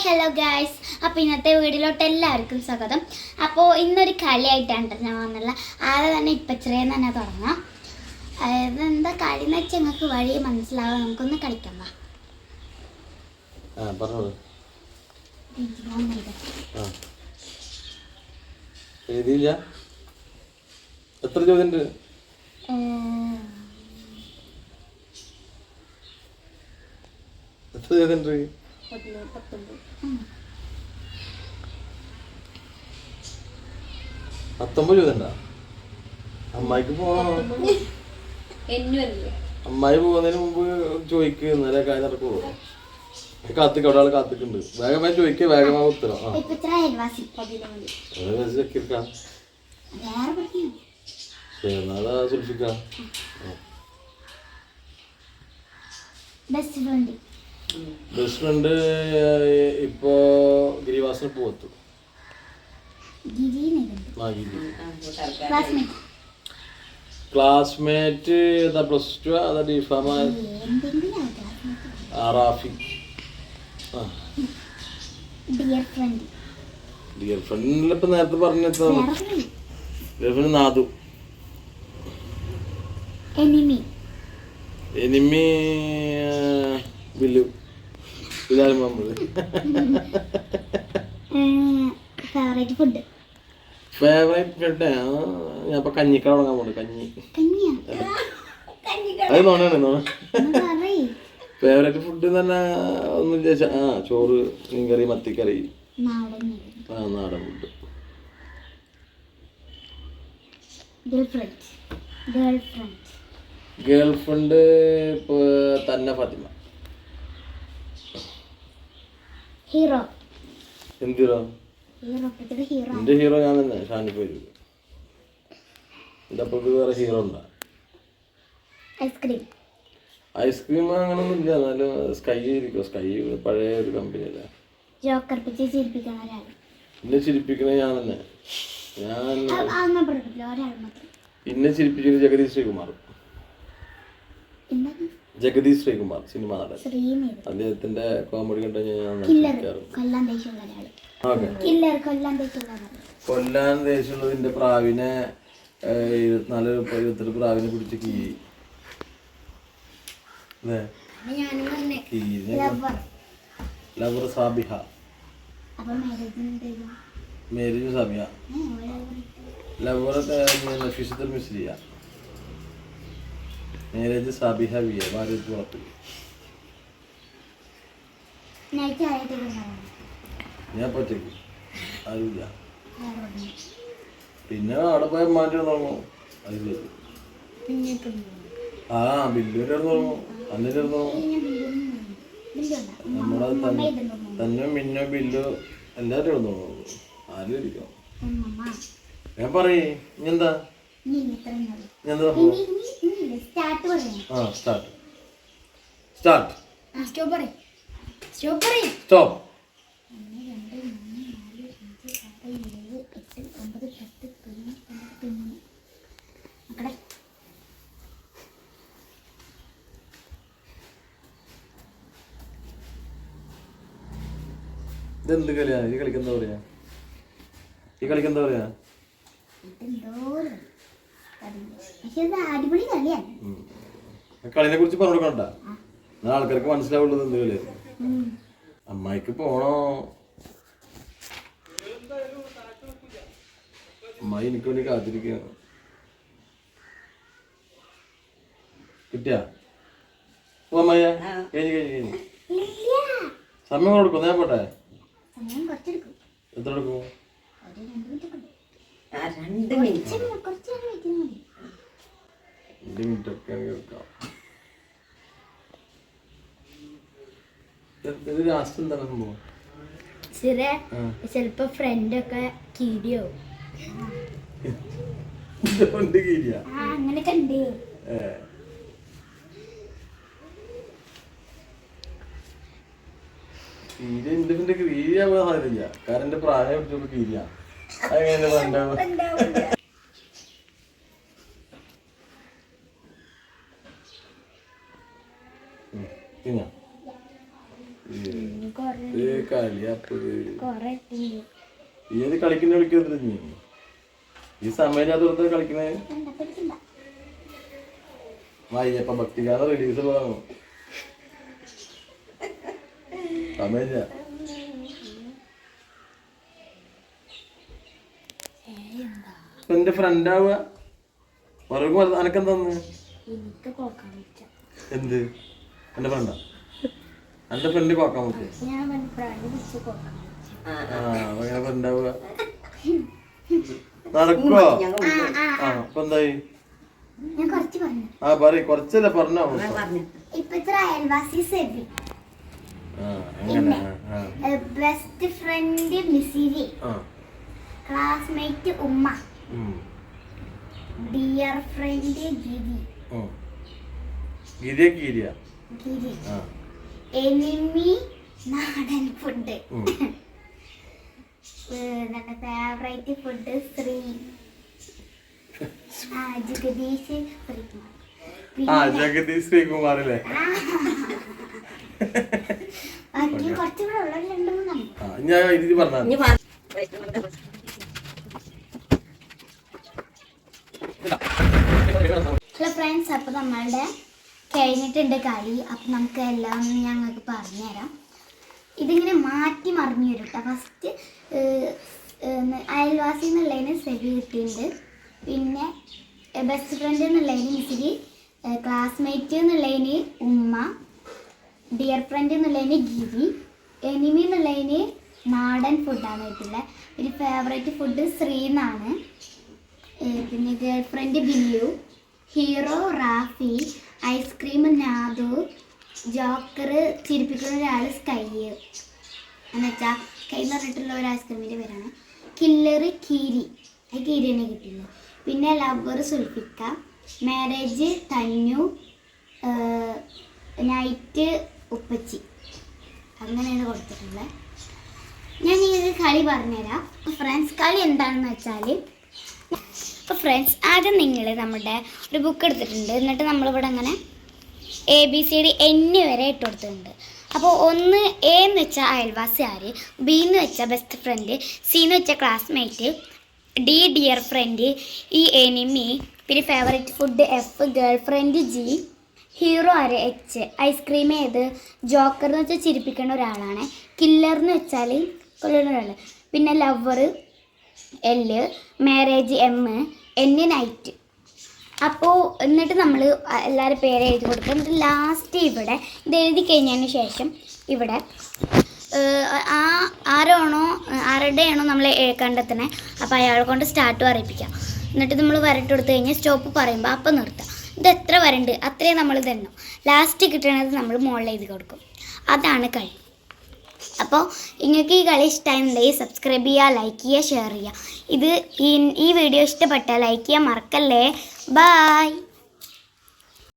Hello guys. അപ്പോൾ ഇന്നത്തെ വീഡിയോയിലോട്ട് എല്ലാവർക്കും സ്വാഗതം. അപ്പോൾ ഇന്നൊരു കളിയായിട്ടാണ് ഞാൻ വന്നുള്ള ആദ്യം തന്നെ ഇപ്പച്ചറേന്ന് തന്നെ തുടങ്ങാം. അതായത് എന്താ കളി എന്ന് വെച്ചാൽ ഞങ്ങൾക്ക് വഴി മനസ്സിലാവാം. നമുക്കൊന്ന് കളിക്കാം. എത്ര ചോദ്യം പത്തൊമ്പത് ചോദ്യണ്ടാ? അമ്മായിക്ക് അമ്മായി പോകുന്നതിന് മുമ്പ് ചോദിക്കുക, എന്നാലേ കാര്യം നടക്കുള്ളൂ. കാത്തിക്ക് അവിടെ ആൾ കാത്തിക്കുണ്ട്. വേഗമായി ചോദിക്കുക, വേഗമായി ഉത്തരം. സുൽഫിക്കാം. ബെസ്റ്റ് ഫ്രണ്ട് ഇപ്പോ ഗിരിവാസന് പോവത്തു. ക്ലാസ്മേറ്റ് ഏതാ? പ്ലസ് ടു അതാ ഡിഫാമ? റാഫി. ഡിയർ ഫ്രണ്ടിലിപ്പോ നേരത്തെ പറഞ്ഞ നാദു. എനിമി ബില്ലു. ബിലാൽ മുഹമ്മദ്. ഫേവറേറ്റ് ഫുഡ് ഞാൻ ഇപ്പൊ കഞ്ഞിക്കട തുടങ്ങാൻ പോണു. കഞ്ഞി അത് നോണാണ്. ഫേവറേറ്റ് ഫുഡ് തന്നെ ഒന്നും ചോറ്, മീൻകറി, മത്തിക്കറി. നാടൻ ഫുഡ്. ഗേൾ ഫ്രണ്ട് ഇപ്പൊ തന്നെ ഫാത്തിമ. ഹീറോ. എന്ത് ഹീറോ? എന്റെ ഹീറോ ഞാൻ തന്നെ, ഷാനിഫ് വരൂ. എന്റെ അപ്പുറത്ത് വേറെ ഹീറോ ഉണ്ടാ? ഐസ്ക്രീം അങ്ങനൊന്നും ഇല്ല. എന്നാലും സ്കൈ ഇരിക്കും. സ്കൈ പഴയ ഒരു കമ്പനി അല്ലേ. എന്നെ ചിരിപ്പിക്കണ ഞാൻ തന്നെ. എന്നെ ചിരിപ്പിച്ചത് ജഗദീഷ് ശ്രീകുമാർ. ജഗദീഷ് ശ്രീകുമാർ സിനിമ നടൻ. അദ്ദേഹത്തിന്റെ കോമഡി കണ്ട കൊല്ലാൻ ദേശമുള്ളതിന്റെ പ്രാവിനെ 24-28 പ്രാവിനെ പിടിച്ച് lover Sabiha. Marriage Sabiha. Lover ഫിഷത്തുൽ മിസ്രിയ. മേരേജ് സാബിഹ വിയ. ഭാര്യ വളർത്തി. ഞാൻ പറ്റേക്ക് ആരുമില്ല. പിന്നെ അവിടെ പോയ മാറ്റി തുടങ്ങും. അത് ബില്ലുവിന്റെ അടുത്ത് തുടങ്ങും. അന്നിട്ട് തുടങ്ങും. നമ്മുടെ തന്നെ മിന്നോ ബില്ലു എല്ലാവരും ഇടുന്നു. ആരും ഇരിക്കണം. ഞാൻ പറയേ എന്താ സ്റ്റോപ്പ്. ഇതെന്ത് കളിയാ? ഈ കളിക്കെന്താ പറയാ? കളിനെ കുറിച്ച് പറഞ്ഞു കൊടുക്കണ്ട. ആൾക്കാർക്ക് മനസ്സിലാവുള്ളത് എന്ത് കളിയായിരുന്നു. അമ്മായിക്ക് പോണോ? അമ്മായി എനിക്ക് വേണ്ടി കാത്തിരിക്കുകയാണ്. കിട്ടിയാ അമ്മായ? കഴിഞ്ഞു. സമയം കൊടുക്കും. ഞാൻ പോട്ടെ. എത്ര എടുക്കും? 2 മിനിറ്റ് ഒക്കെ എടുക്കാം. ലാസ്റ്റ് എന്താണ് സംഭവം? ചിലപ്പോ ഫ്രണ്ട് ഒക്കെ കീരിയോ അങ്ങനൊക്കെ ഉണ്ട്. കീരിയാവാൻ സാധ്യതയില്ല. കാരണം എന്റെ പ്രായം പിടിച്ചോണ്ട് കീരിയ. അതെങ്ങനെ ഉണ്ടാവും? കളിയാപ്പത് കൊറേ ഏത് കളിക്കുന്നില്ല നീ ഈ സമയത്ത് കളിക്കുന്നേ അയ്യപ്പ ഭക്തിഗാനം റിലീസ് പോകാമോ സമയമില്ല എന്റെ ഫ്രണ്ട് ആവുക പറയുമ്പോ അനക്കെന്താന്ന് എന്ത് എന്റെ ഫ്രണ്ടാ എന്റെ ഫ്രണ്ട് കോക്കാൻ പറ്റും അങ്ങനെ ഫ്രണ്ട് ആവുക നടക്കുവോ ആ അപ്പൊ എന്തായി ഞാൻ കുറച്ച് പറഞ്ഞു കുറച്ചല്ലേ പറഞ്ഞോ ഇപ്പത്തെ അയൽവാസി Sebi best friend Misiri classmate ഉമ്മ ഡിയർ ഫ്രണ്ട് ഗിരി എനിമി നാടൻ food favourite food Sree Jagadeesh Sreekumar Jagadeesh ശ്രീകുമാറല്ലേ കുറച്ചുകൂടെ ഉള്ള രണ്ടു മൂന്നാണ് ഞാൻ ഇത് പറഞ്ഞു ഹലോ ഫ്രണ്ട്സ്, അപ്പോൾ നമ്മളുടെ കഴിഞ്ഞിട്ടുണ്ട് കളി. അപ്പം നമുക്ക് എല്ലാം ഞങ്ങൾക്ക് പറഞ്ഞുതരാം. ഇതിങ്ങനെ മാറ്റി മറിഞ്ഞു വരും കേട്ടോ. ഫസ്റ്റ് അയൽവാസി എന്നുള്ളതിന് സെവി കിട്ടിയിട്ടുണ്ട്. പിന്നെ ബെസ്റ്റ് ഫ്രണ്ട് എന്നുള്ളതിന് ഇച്ചിരി, ക്ലാസ്മേറ്റ് എന്നുള്ളതിന് ഉമ്മ, ഡിയർ ഫ്രണ്ട് എന്നുള്ളതിന് ഗിരി, എനിമി എന്നുള്ളതിന് നാടൻ ഫുഡാണ് കിട്ടുള്ളത്. പിന്നെ ഫേവറേറ്റ് ഫുഡ് ശ്രീ എന്നാണ്. പിന്നെ ഗേൾ ഫ്രണ്ട് ബില്ലു, ഹീറോ റാഫി, ഐസ്ക്രീം നാദു, ജോക്കർ ചിരിപ്പിക്കുന്ന ഒരാൾ സ്കൈ എന്നുവെച്ചാൽ സ്കൈ എന്ന് പറഞ്ഞിട്ടുള്ള ഒരു ഐസ്ക്രീമിൻ്റെ പേരാണ്. കില്ലർ കീരി, അത് കീരി തന്നെ കിട്ടില്ല. പിന്നെ ലവർ സുൽഫിക്ക, മാരേജ് തന്നു, നൈറ്റ് ഉപ്പച്ചി, അങ്ങനെയാണ് കൊടുത്തിട്ടുള്ളത്. ഞാൻ നിങ്ങൾക്ക് കളി പറഞ്ഞുതരാം. ഫ്രണ്ട്സ്, കളി എന്താണെന്ന് വെച്ചാൽ, അപ്പോൾ ഫ്രണ്ട്സ് ആദ്യം നിങ്ങൾ നമ്മുടെ ഒരു ബുക്ക് എടുത്തിട്ടുണ്ട്. എന്നിട്ട് നമ്മളിവിടെ അങ്ങനെ ABCD N വരെ ഇട്ട് കൊടുത്തിട്ടുണ്ട്. അപ്പോൾ 1 A എന്ന് വെച്ചാൽ അയൽവാസി ആര്, B എന്ന് വെച്ചാൽ ബെസ്റ്റ് ഫ്രണ്ട്, C എന്ന് വെച്ചാൽ classmate, D dear friend, E enemy, പിന്നെ favourite food F, girlfriend G, hero ആര് H, ഐസ്ക്രീം ഏത്, ജോക്കർ എന്ന് വെച്ചാൽ ചിരിപ്പിക്കുന്ന ഒരാളാണ്, കില്ലർ എന്ന് വെച്ചാൽ കൊല്ലുന്ന ഒരാൾ, പിന്നെ lover L, marriage M, N night. അപ്പോൾ എന്നിട്ട് നമ്മൾ എല്ലാവരും പേര് എഴുതി കൊടുക്കും. എന്നിട്ട് ലാസ്റ്റ് ഇവിടെ ഇത് എഴുതി കഴിഞ്ഞതിന് ശേഷം ഇവിടെ ആരുടെയാണോ നമ്മൾ കണ്ടെത്തണേ അപ്പോൾ അയാളെ കൊണ്ട് സ്റ്റാർട്ട് പറയിപ്പിക്കാം. എന്നിട്ട് നമ്മൾ വരട്ട് കൊടുത്തു കഴിഞ്ഞാൽ സ്റ്റോപ്പ് പറയുമ്പോൾ അപ്പം നിർത്താം. ഇത് എത്ര വരണ്ട് അത്രയും നമ്മൾ ഇതെണ്ണും. ലാസ്റ്റ് കിട്ടണത് നമ്മൾ മുകളിൽ എഴുതി കൊടുക്കും. അതാണ് കളി. അപ്പോൾ നിങ്ങൾക്ക് ഈ കളി ഇഷ്ടമായിട്ടുണ്ടെങ്കിൽ സബ്സ്ക്രൈബ് ചെയ്യുക, ലൈക്ക് ചെയ്യുക, ഷെയർ ചെയ്യുക. ഈ വീഡിയോ ഇഷ്ടപ്പെട്ടാൽ ലൈക്ക് ചെയ്യാൻ മറക്കല്ലേ. ബൈ.